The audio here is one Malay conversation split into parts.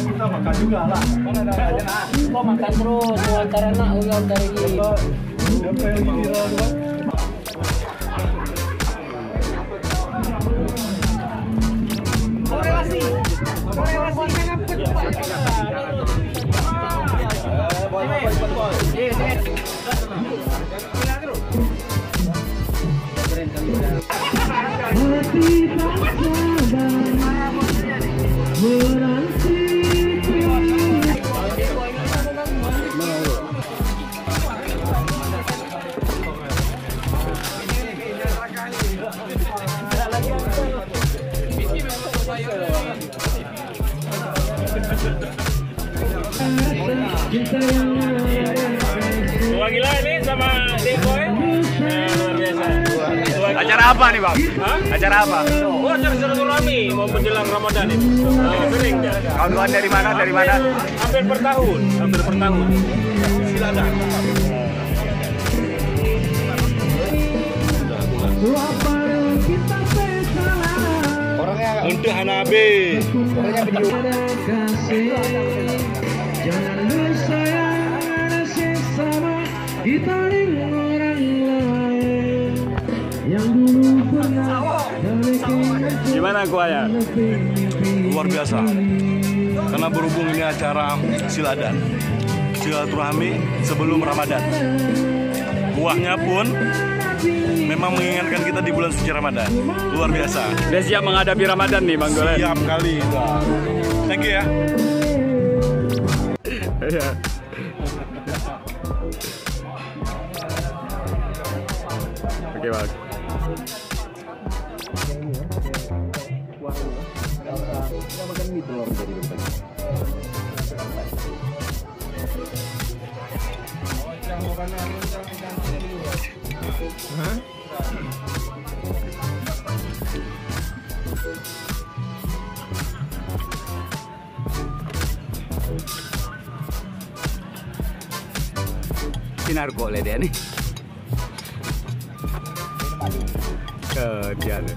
Kita makan juga lah. Kan ada aja nak. Kok makan terus, mau antara nak ulang dari ini. Siapa yang lagi viral tu? Korelasi. Wah gila ini sama Deko ya? Luar biasa. Acara apa nih bang? Hah? Acara apa? Oh acara silaturahmi mau menjelang Ramadan ini. Sering dah. Kawan-kawan dari mana? Dari mana? Hampir per tahun. Silakan. Orangnya Untuk Hanabi. orangnya video. Jangan bersayang sesama ditarik orang lain yang dulu pernah Gimana kuahnya? Luar biasa. Karena berhubung ini acara silaturahmi sebelum Ramadan. Kuahnya pun memang mengingatkan kita di bulan suci Ramadan. Luar biasa. Udah siap menghadapi Ramadan nih Bang Golen? Siap kali. Thank you ya. Iya. Oke Bang. Sinar kok le dia nih. Dia tuh.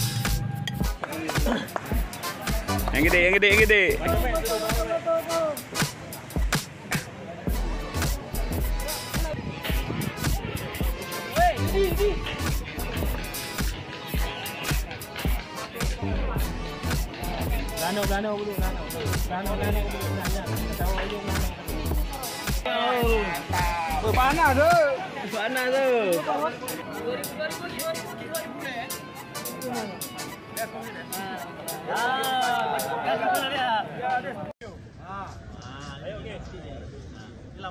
Yang gede. Lano dulu. Panas tuh.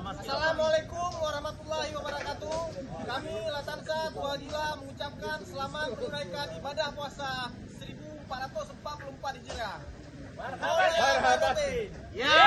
Assalamualaikum warahmatullahi wabarakatuh. Kami Latansa Tuadila mengucapkan selamat menunaikan ibadah puasa 1444 Hijriah. Ya.